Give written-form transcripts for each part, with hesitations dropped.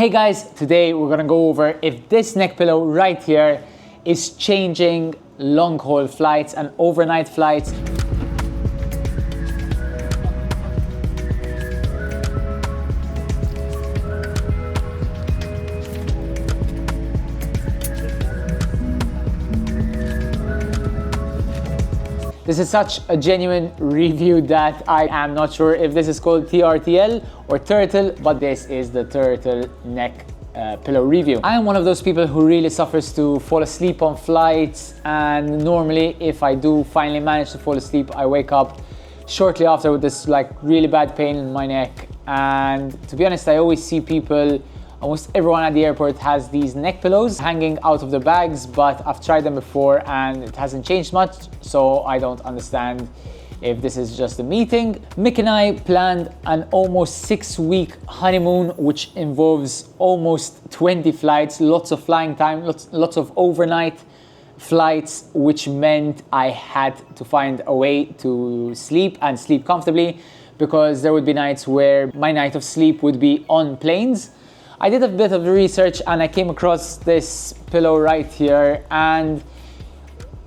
Hey guys, today we're gonna go over if this neck pillow right here is changing long haul flights and overnight flights. This is such a genuine review that I am not sure if this is called TRTL or Turtle, but this is the Turtle Neck Pillow review. I am one of those people who really suffers to fall asleep on flights, and normally if I do finally manage to fall asleep, I wake up shortly after with this like really bad pain in my neck. And to be honest, I always see people, almost everyone at the airport has these neck pillows hanging out of their bags, but I've tried them before and it hasn't changed much, so I don't understand if this is just a me thing. Mick and I planned an almost 6-week honeymoon, which involves almost 20 flights, lots of flying time, lots of overnight flights, which meant I had to find a way to sleep and sleep comfortably, because there would be nights where my night of sleep would be on planes. I did a bit of research and I came across this pillow right here, and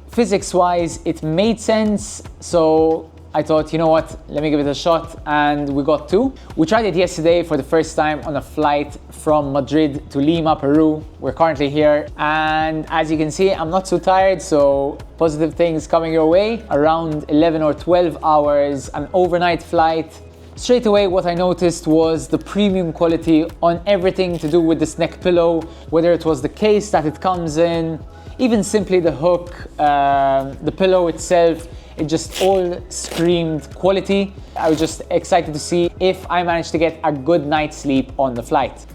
physics-wise it made sense, so I thought, you know what, let me give it a shot, and we got two. We tried it yesterday for the first time on a flight from Madrid to Lima, Peru. We're currently here, and as you can see, I'm not so tired, so positive things coming your way. Around 11 or 12 hours, an overnight flight. Straight away, what I noticed was the premium quality on everything to do with this neck pillow, whether it was the case that it comes in, even simply the hook, the pillow itself, it just all screamed quality. I was just excited to see if I managed to get a good night's sleep on the flight.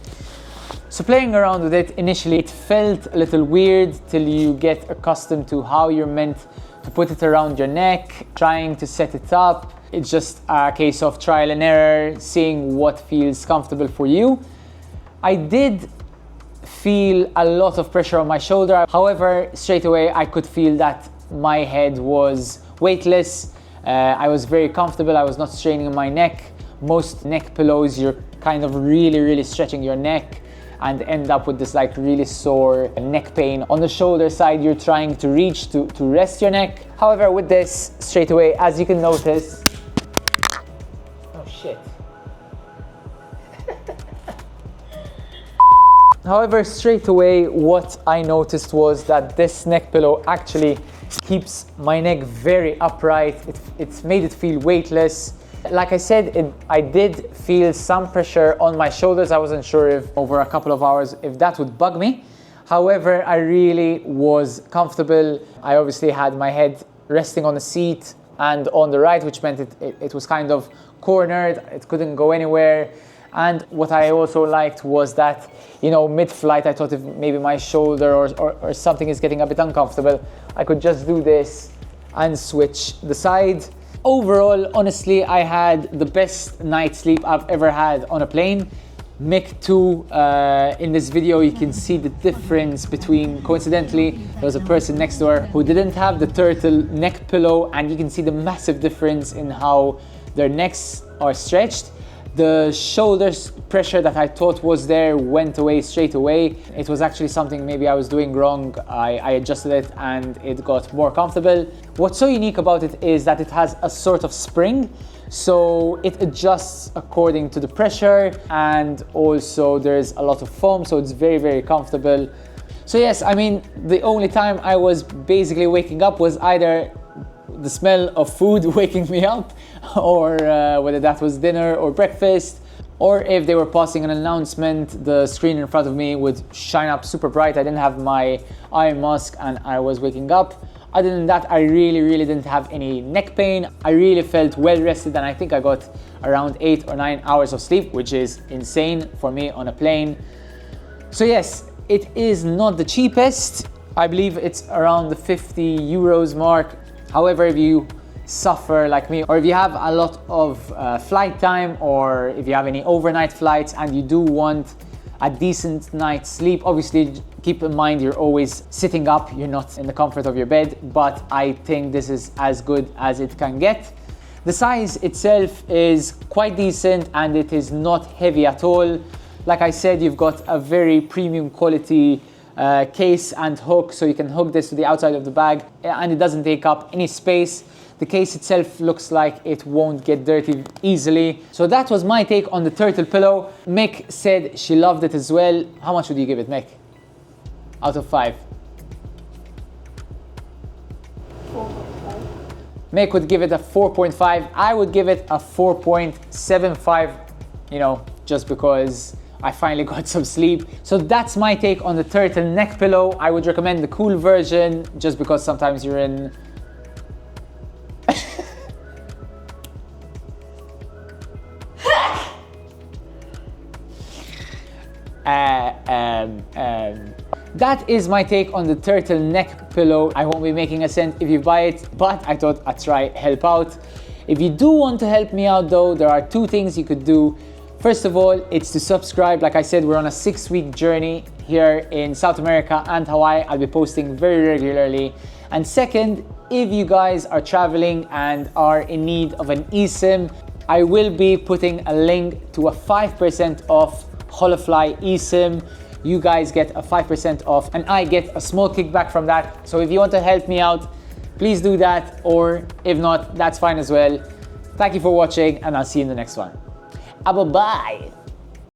So playing around with it, initially it felt a little weird till you get accustomed to how you're meant to put it around your neck, trying to set it up. It's just a case of trial and error, seeing what feels comfortable for you. I did feel a lot of pressure on my shoulder. However, straight away I could feel that my head was weightless. I was very comfortable. I was not straining my neck. Most neck pillows, you're kind of really stretching your neck and end up with this like really sore neck pain. On the shoulder side, you're trying to reach to rest your neck. However, with this, straight away, as you can notice, shit. However, straight away, what I noticed was that this neck pillow actually keeps my neck very upright. It's made it feel weightless. Like I said, I did feel some pressure on my shoulders. I wasn't sure if over a couple of hours if that would bug me. However, I really was comfortable. I obviously had my head resting on the seat and on the right, which meant it was kind of cornered, it couldn't go anywhere. And what I also liked was that, you know, mid-flight, I thought if maybe my shoulder or something is getting a bit uncomfortable, I could just do this and switch the side. Overall, honestly, I had the best night's sleep I've ever had on a plane. Mick too, in this video you can see the difference between, coincidentally, there was a person next to her who didn't have the Turtle Neck Pillow, and you can see the massive difference in how their necks are stretched. The shoulders pressure that I thought was there went away straight away. It was actually something maybe I was doing wrong. I adjusted it and it got more comfortable. What's so unique about it is that it has a sort of spring, so it adjusts according to the pressure, and also there's a lot of foam, so it's very comfortable. So yes, I mean, the only time I was basically waking up was either the smell of food waking me up, or whether that was dinner or breakfast, or if they were passing an announcement, the screen in front of me would shine up super bright. I didn't have my eye mask and I was waking up. Other than that, I really didn't have any neck pain. I really felt well rested, and I think I got around 8 or 9 hours of sleep, which is insane for me on a plane. So yes, it is not the cheapest. I believe it's around the 50 euros mark. However, if you suffer like me, or if you have a lot of flight time, or if you have any overnight flights and you do want a decent night's sleep, obviously keep in mind you're always sitting up, you're not in the comfort of your bed, but I think this is as good as it can get. The size itself is quite decent and it is not heavy at all. Like I said, you've got a very premium quality case and hook, so you can hook this to the outside of the bag and it doesn't take up any space. The case itself looks like it won't get dirty easily. So that was my take on the turtle pillow. Mick said she loved it as well. How much would you give it, Mick? Out of 5? 4.5. Mick would give it a 4.5. I would give it a 4.75, you know, just because I finally got some sleep. So that's my take on the turtle neck pillow. I would recommend the cool version just because sometimes you're in that is my take on the turtle neck pillow. I won't be making a cent if you buy it, but I thought I'd try help out. If you do want to help me out though, there are 2 things you could do. First of all, it's to subscribe. Like I said, we're on a 6-week journey here in South America and Hawaii. I'll be posting very regularly. And second, if you guys are traveling and are in need of an eSIM, I will be putting a link to a 5% off Holofly eSIM. You guys get a 5% off and I get a small kickback from that. So if you want to help me out, please do that, or if not, that's fine as well. Thank you for watching and I'll see you in the next one. Bye-bye.